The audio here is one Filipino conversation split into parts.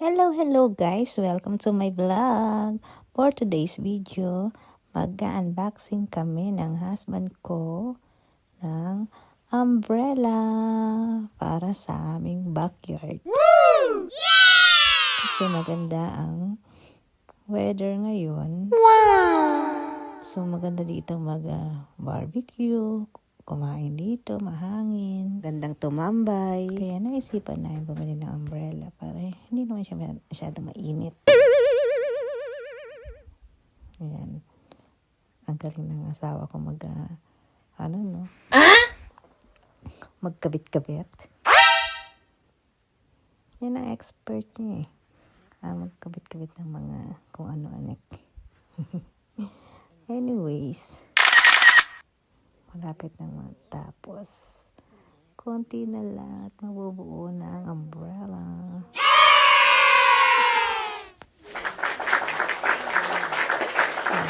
Hello guys! Welcome to my vlog. For today's video, mag-unboxing kami ng husband ko ng umbrella para sa aming backyard. Woo! Yeah! Kasi maganda ang weather ngayon. Wow! So maganda dito mag-barbecue, kumain dito, mahangin, gandang tumambay. Kaya naisipan namin bumili ng umbrella para hindi naman siya masyado mainit. Ayan. Ang galing ng asawa ko magkabit-kabit. Yan ang expert niya magkabit-kabit ng mga kung ano-anik. Anyways, malapit na matapos. Konti na lang at mabubuo na ang umbrella.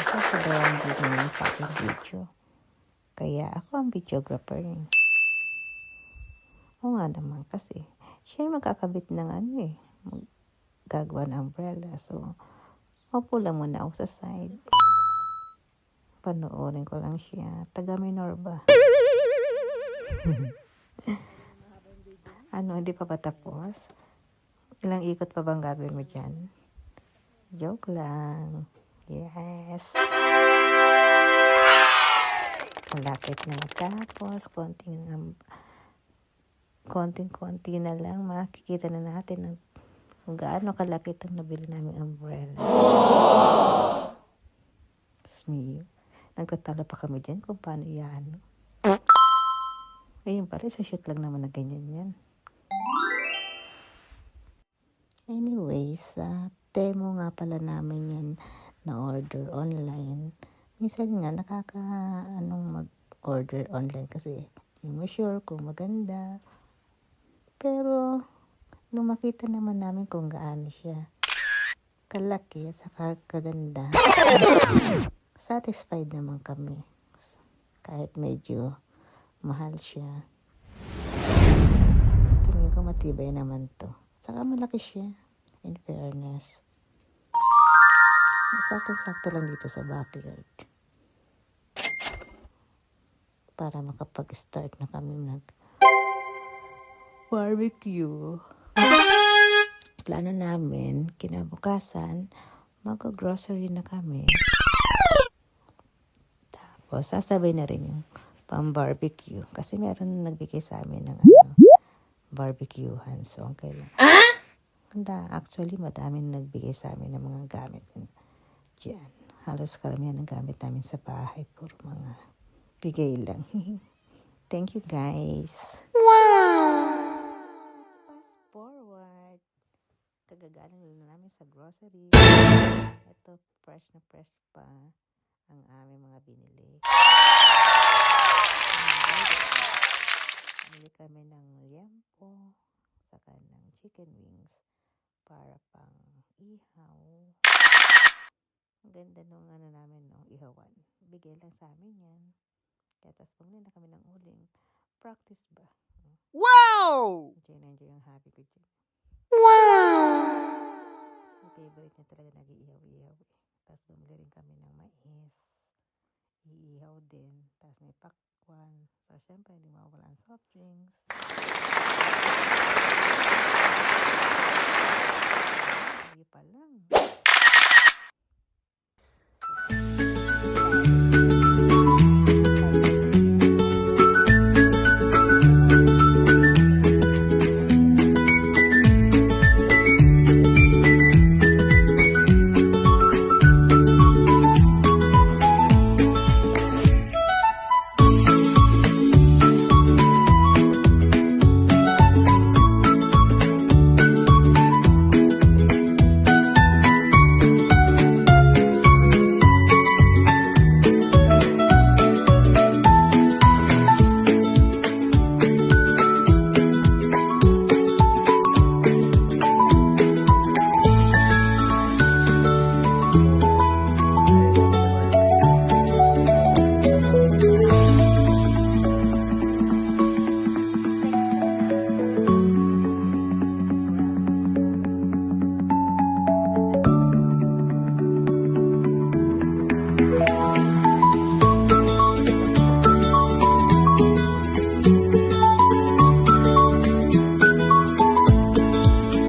Kasi dalawang dito na sa aking video. Kaya ako ang videographer niya. Oo nga naman kasi siya yung magkakabit ng gagawa ng umbrella. So, upo lang muna ako sa side. Panoorin ko lang siya. Taga minor ba? Hindi pa ba tapos? Ilang ikot pa bang gagawin mo dyan? Joke lang. Yes. Malapit na matapos. Konting-konti na lang. Makikita na natin kung gaano kalaki itong nabili namin umbrella. Nagtatalo pa kami dyan kung paano yan. Ayun pa rin, sa shoot lang naman na ganyan yan. Anyways, demo nga pala namin yan na order online. Minsan nga mag-order online kasi hindi mo sure kung maganda. Pero nung makita naman namin kung gaano siya kalaki at saka kaganda, satisfied naman kami. Kahit medyo mahal siya. Tingin ko matibay naman to. Saka malaki siya, in fairness. Sakto-sakto lang dito sa backyard. Para makapag-start na kami barbecue. Plano namin, kinabukasan, mag-grocery na kami. Tapos, sasabay na rin yung pang-barbecue. Kasi meron na nagbigay sa amin ng barbecuehan. So, ang kailangan. Actually, madaming nagbigay sa amin ng mga gamit dyan. Halos karamihan ng gamit namin sa bahay. Puro mga bigay lang. Thank you, guys. Wow! Fast forward. Kagagaling na namin sa grocery. Ito, fresh na fresh pa ang aming mga binili. Bili kami ng liempo, saka ng chicken wings para pang ihaw. Ang ganda nung ihawan. Bigay lang sa amin yan. Kaya tapos bumili na kami ng uling. Practice ba? Wow! Enjoy ang happy ko dyan. Wow! Si favorite niya talaga nag-iihaw-ihaw. Tapos bumili rin kami ng mais. Iihaw din. Tapos may pakwan. So, syempre, hindi mawawala ang soft drinks.